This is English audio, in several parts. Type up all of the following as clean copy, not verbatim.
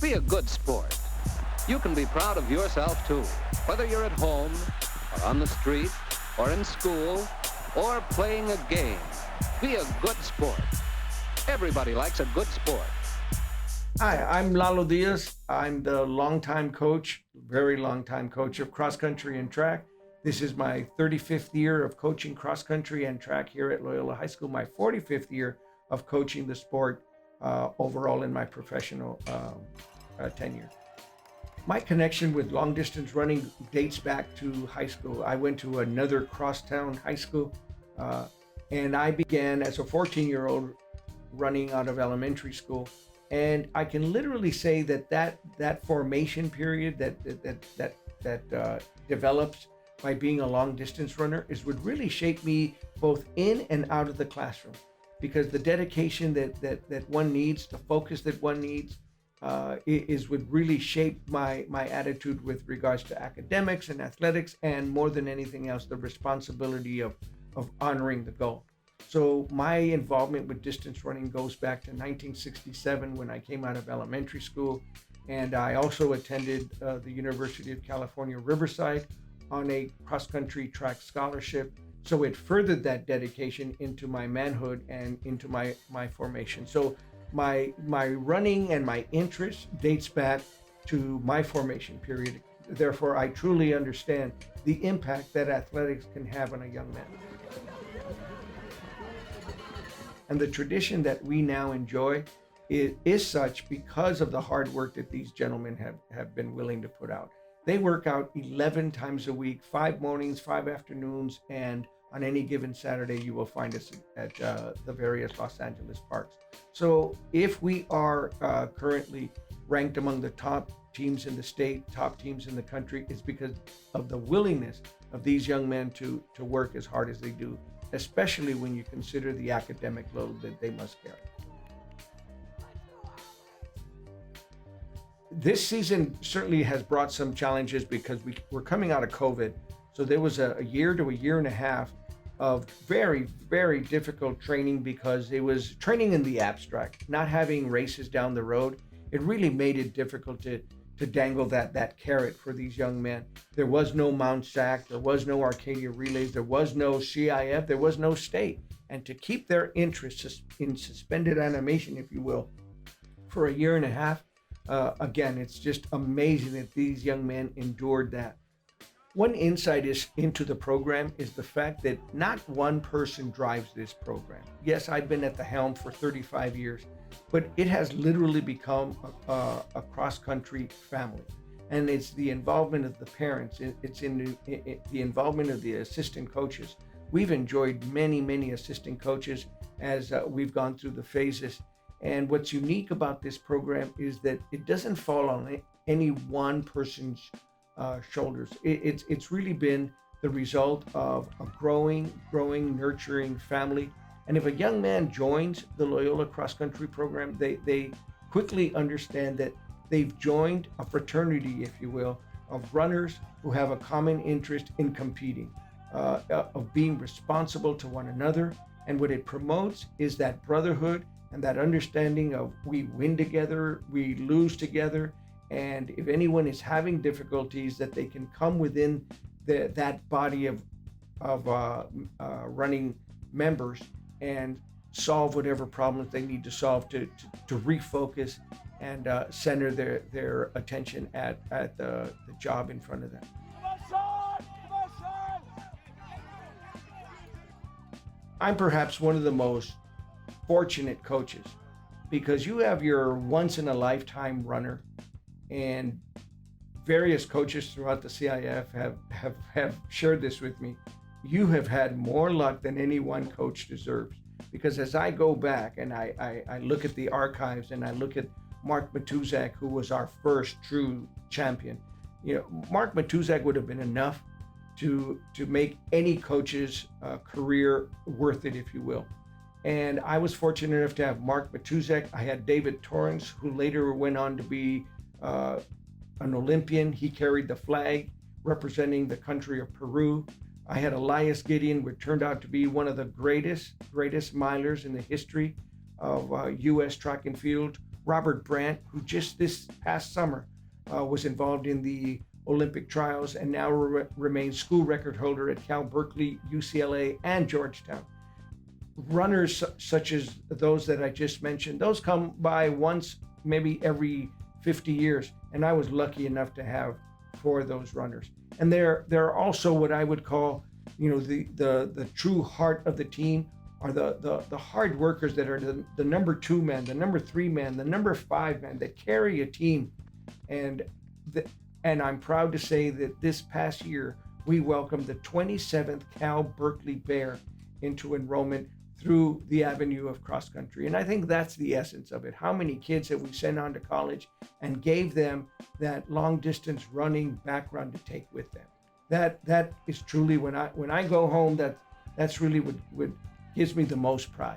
Be a good sport. You can be proud of yourself, too, whether you're at home, or on the street, or in school, or playing a game. Be a good sport. Everybody likes a good sport. Hi, I'm Lalo Diaz. I'm the longtime coach, very long time coach of cross country and track. This is my 35th year of coaching cross country and track here at Loyola High School, my 45th year of coaching the sport overall in my professional tenure. My connection with long distance running dates back to high school. I went to another crosstown high school and I began as a 14-year-old running out of elementary school. And I can literally say that formation period that develops by being a long distance runner is what really shaped me both in and out of the classroom, because the dedication that one needs, the focus that one needs, is what really shaped my attitude with regards to academics and athletics, and more than anything else, the responsibility of honoring the goal. So my involvement with distance running goes back to 1967 when I came out of elementary school, and I also attended the University of California, Riverside on a cross-country track scholarship. So it furthered that dedication into my manhood and into my formation. So my running and my interest dates back to my formation period. Therefore, I truly understand the impact that athletics can have on a young man. And the tradition that we now enjoy is such because of the hard work that these gentlemen have been willing to put out. They work out 11 times a week, 5 mornings, 5 afternoons, and on any given Saturday, you will find us at the various Los Angeles parks. So if we are currently ranked among the top teams in the state, top teams in the country, it's because of the willingness of these young men to work as hard as they do, especially when you consider the academic load that they must carry. This season certainly has brought some challenges because we're coming out of COVID. So there was a year to a year and a half of very, very difficult training because it was training in the abstract, not having races down the road. It really made it difficult to dangle that carrot for these young men. There was no Mount Sac, there was no Arcadia Relays, there was no CIF, there was no state. And to keep their interest in suspended animation, if you will, for a year and a half, again, it's just amazing that these young men endured that. One insight into the program is the fact that not one person drives this program. Yes, I've been at the helm for 35 years, but it has literally become a cross-country family. And it's the involvement of the parents, it's in the involvement of the assistant coaches. We've enjoyed many assistant coaches as we've gone through the phases. And what's unique about this program is that it doesn't fall on any one person's shoulders. It's really been the result of a growing, nurturing family. And if a young man joins the Loyola cross country program, they quickly understand that they've joined a fraternity, if you will, of runners who have a common interest in competing, of being responsible to one another. And what it promotes is that brotherhood and that understanding of we win together, we lose together. And if anyone is having difficulties, that they can come within that body of running members and solve whatever problems they need to solve to refocus and center their attention at the job in front of them. I'm perhaps one of the most fortunate coaches because you have your once in a lifetime runner, and various coaches throughout the CIF have shared this with me. You have had more luck than any one coach deserves, because as I go back and I look at the archives and I look at Mark Matuzak, who was our first true champion, Mark Matuzak would have been enough to make any coach's career worth it, if you will. And I was fortunate enough to have Mark Matuzak. I had David Torrance, who later went on to be an Olympian. He carried the flag representing the country of Peru. I had Elias Gideon, which turned out to be one of the greatest milers in the history of U.S. track and field, Robert Brandt, who just this past summer was involved in the Olympic trials and now remains school record holder at Cal Berkeley, UCLA, and Georgetown. Runners such as those that I just mentioned, those come by once, maybe every 50 years. And I was lucky enough to have 4 of those runners. And they're also what I would call, the true heart of the team, are the hard workers that are the number 2 man, the number 3 man, the number 5 man that carry a team. And I'm proud to say that this past year, we welcomed the 27th Cal Berkeley Bear into enrollment through the avenue of cross country. And I think that's the essence of it. How many kids have we sent on to college and gave them that long distance running background to take with them? That is truly, when I go home, that's really what gives me the most pride.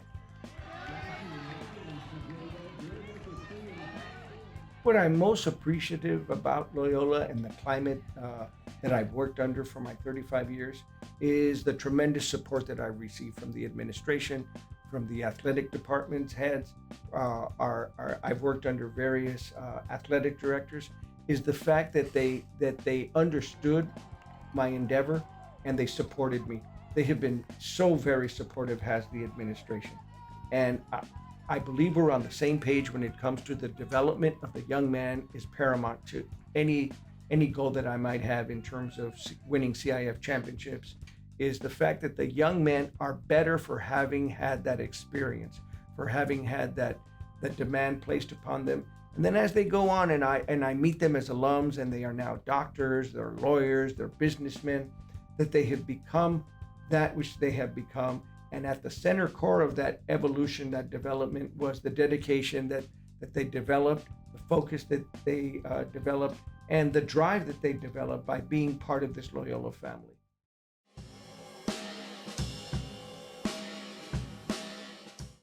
What I'm most appreciative about Loyola and the climate that I've worked under for my 35 years is the tremendous support that I receive from the administration, from the athletic department's heads. I've worked under various athletic directors. Is the fact that they understood my endeavor and they supported me. They have been so very supportive, has the administration, and I believe we're on the same page when it comes to the development of the young man is paramount to any goal that I might have in terms of winning CIF championships. Is the fact that the young men are better for having had that experience, for having had that demand placed upon them. And then as they go on and I meet them as alums, and they are now doctors, they're lawyers, they're businessmen, that they have become that which they have become. And at the center core of that evolution, that development, was the dedication that they developed, the focus that they developed, and the drive that they developed by being part of this Loyola family.